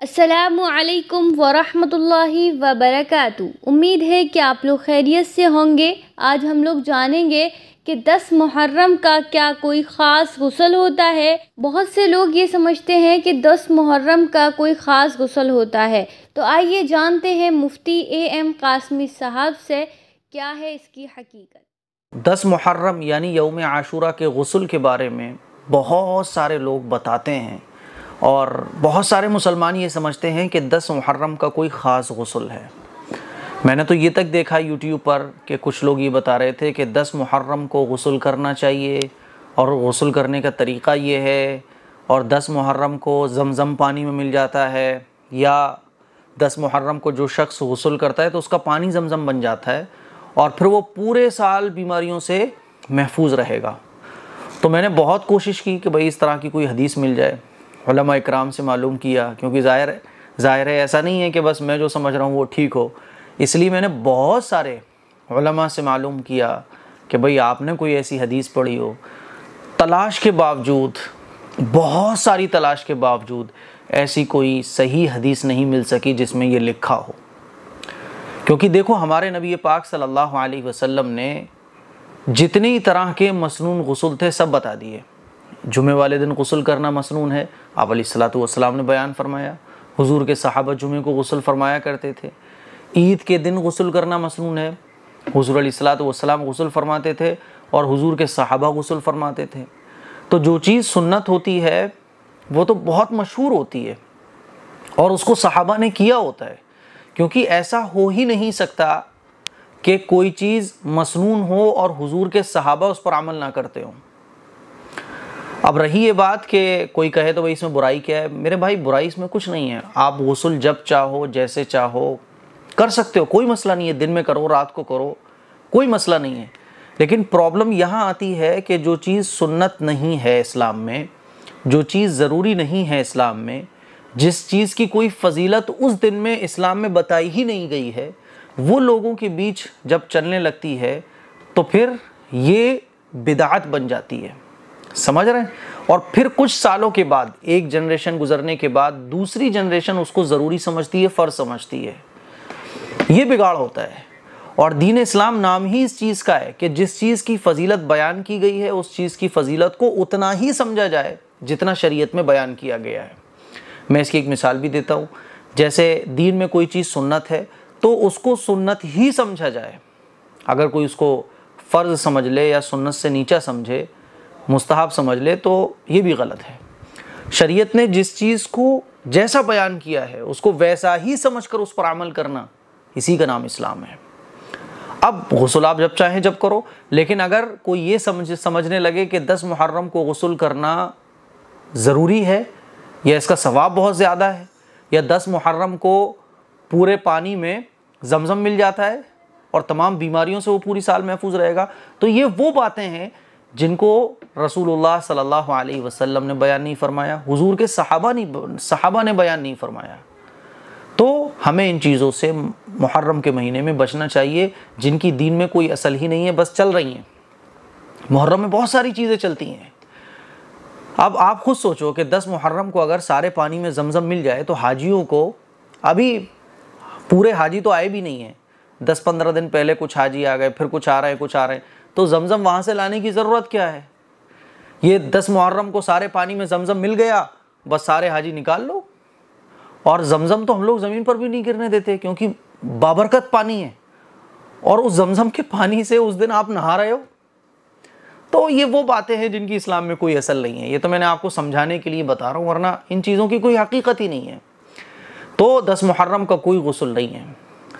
السلام علیکم ورحمۃ اللہ وبرکاتہ۔ امید ہے کہ آپ لوگ خیریت سے ہوں گے۔ آج ہم لوگ جانیں گے کہ 10 محرم کا کیا کوئی خاص غسل ہوتا ہے۔ بہت سے لوگ یہ سمجھتے ہیں کہ 10 محرم کا کوئی خاص غسل ہوتا ہے، تو آئیے جانتے ہیں مفتی اے قاسمی صاحب سے کیا ہے اس کی حقیقت۔ 10 محرم یعنی یوم عاشورہ کے غسل کے بارے میں بہت سارے لوگ بتاتے ہیں، اور بہت سارے مسلمان یہ سمجھتے ہیں کہ 10 محرم کا کوئی خاص غسل ہے۔ میں نے تو یہ تک دیکھا یوٹیوب پر کہ کچھ لوگ یہ بتا رہے تھے کہ 10 محرم کو غسل کرنا چاہیے، اور غسل کرنے کا طریقہ یہ ہے، اور 10 محرم کو زمزم پانی میں مل جاتا ہے، یا 10 محرم کو جو شخص غسل کرتا ہے تو اس کا پانی زمزم بن جاتا ہے، اور پھر وہ پورے سال بیماریوں سے محفوظ رہے گا۔ تو میں نے بہت کوشش کی کہ بھئی اس طرح کی کوئی حدیث مل جائے، علماء اکرام سے معلوم کیا، کیونکہ ظاہر ہے ایسا نہیں ہے کہ بس میں جو سمجھ رہا ہوں وہ ٹھیک ہو، اس لیے میں نے بہت سارے علماء سے معلوم کیا کہ بھئی آپ نے کوئی ایسی حدیث پڑھی ہو۔ تلاش کے باوجود، بہت ساری تلاش کے باوجود ایسی کوئی صحیح حدیث نہیں مل سکی جس میں یہ لکھا ہو، کیونکہ دیکھو ہمارے نبی پاک صلی اللہ علیہ وسلم نے جتنی طرح کے مسنون غسل تھے سب بتا دیے۔ جمعے والے دن غسل کرنا مسنون ہے، آپ علیہ الصلوۃ والسلام نے بیان فرمایا۔ حضور کے صحابہ جمعے کو غسل فرمایا کرتے تھے۔ عید کے دن غسل کرنا مسنون ہے، حضور علیہ الصلوۃ والسلام غسل فرماتے تھے اور حضور کے صحابہ غسل فرماتے تھے۔ تو جو چیز سنت ہوتی ہے وہ تو بہت مشہور ہوتی ہے، اور اس کو صحابہ نے کیا ہوتا ہے، کیونکہ ایسا ہو ہی نہیں سکتا کہ کوئی چیز مسنون ہو اور حضور کے صحابہ اس پر عمل نہ کرتے ہوں۔ اب رہی یہ بات کہ کوئی کہے تو بھائی اس میں برائی کیا ہے، میرے بھائی برائی اس میں کچھ نہیں ہے، آپ غسل جب چاہو جیسے چاہو کر سکتے ہو، کوئی مسئلہ نہیں ہے، دن میں کرو رات کو کرو، کوئی مسئلہ نہیں ہے۔ لیکن پرابلم یہاں آتی ہے کہ جو چیز سنت نہیں ہے اسلام میں، جو چیز ضروری نہیں ہے اسلام میں، جس چیز کی کوئی فضیلت اس دن میں اسلام میں بتائی ہی نہیں گئی ہے، وہ لوگوں کے بیچ جب چلنے لگتی ہے تو پھر یہ بدعت بن جاتی ہے، سمجھ رہے ہیں؟ اور پھر کچھ سالوں کے بعد، ایک جنریشن گزرنے کے بعد دوسری جنریشن اس کو ضروری سمجھتی ہے، فرض سمجھتی ہے۔ یہ بگاڑ ہوتا ہے، اور دین اسلام نام ہی اس چیز کا ہے کہ جس چیز کی فضیلت بیان کی گئی ہے اس چیز کی فضیلت کو اتنا ہی سمجھا جائے جتنا شریعت میں بیان کیا گیا ہے۔ میں اس کی ایک مثال بھی دیتا ہوں، جیسے دین میں کوئی چیز سنت ہے تو اس کو سنت ہی سمجھا جائے، اگر کوئی اس کو فرض سمجھ لے یا سنت سے نیچا سمجھے، مستحب سمجھ لے، تو یہ بھی غلط ہے۔ شریعت نے جس چیز کو جیسا بیان کیا ہے اس کو ویسا ہی سمجھ کر اس پر عمل کرنا، اسی کا نام اسلام ہے۔ اب غسل آپ جب چاہیں جب کرو، لیکن اگر کوئی یہ سمجھنے لگے کہ 10 محرم کو غسل کرنا ضروری ہے، یا اس کا ثواب بہت زیادہ ہے، یا 10 محرم کو پورے پانی میں زمزم مل جاتا ہے اور تمام بیماریوں سے وہ پوری سال محفوظ رہے گا، تو یہ وہ باتیں ہیں جن کو رسول اللہ صلی اللہ علیہ وسلم نے بیان نہیں فرمایا، حضور کے صحابہ نے بیان نہیں فرمایا۔ تو ہمیں ان چیزوں سے محرم کے مہینے میں بچنا چاہیے جن کی دین میں کوئی اصل ہی نہیں ہے، بس چل رہی ہیں۔ محرم میں بہت ساری چیزیں چلتی ہیں۔ اب آپ خود سوچو کہ 10 محرم کو اگر سارے پانی میں زمزم مل جائے تو حاجیوں کو، ابھی پورے حاجی تو آئے بھی نہیں ہیں، 10-15 دن پہلے کچھ حاجی آ گئے، پھر کچھ آ رہے ہیں، تو زمزم وہاں سے لانے کی ضرورت کیا ہے؟ یہ 10 محرم کو سارے پانی میں زمزم مل گیا، بس سارے حاجی نکال لو۔ اور زمزم تو ہم لوگ زمین پر بھی نہیں گرنے دیتے، کیونکہ بابرکت پانی ہے، اور اس زمزم کے پانی سے اس دن آپ نہا رہے ہو۔ تو یہ وہ باتیں ہیں جن کی اسلام میں کوئی اصل نہیں ہے، یہ تو میں نے آپ کو سمجھانے کے لیے بتا رہا ہوں، ورنہ ان چیزوں کی کوئی حقیقت ہی نہیں ہے۔ تو 10 محرم کا کوئی غسل نہیں ہے،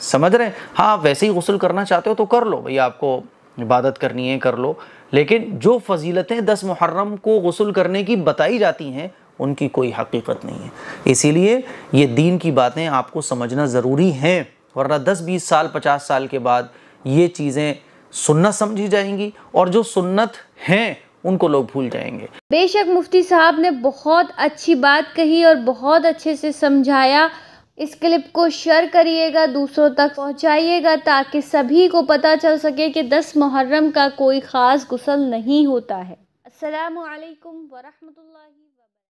سمجھ رہے ہیں؟ ہاں ویسے ہی غسل کرنا چاہتے ہو تو کر لو، بھئی آپ کو عبادت کرنی ہے کر لو، لیکن جو فضیلتیں 10 محرم کو غسل کرنے کی بتائی جاتی ہیں ان کی کوئی حقیقت نہیں ہے۔ اسی لیے یہ دین کی باتیں آپ کو سمجھنا ضروری ہیں، ورنہ 10-20 سال 50 سال کے بعد یہ چیزیں سنت سمجھی جائیں گی، اور جو سنت ہیں ان کو لوگ بھول جائیں گے۔ بے شک مفتی صاحب نے بہت اچھی بات کہی اور بہت اچھے سے سمجھایا۔ اس کلپ کو شیئر کریے گا، دوسروں تک پہنچائیے گا، تاکہ سبھی کو پتہ چل سکے کہ 10 محرم کا کوئی خاص غسل نہیں ہوتا ہے۔ السلام علیکم ورحمۃ اللہ۔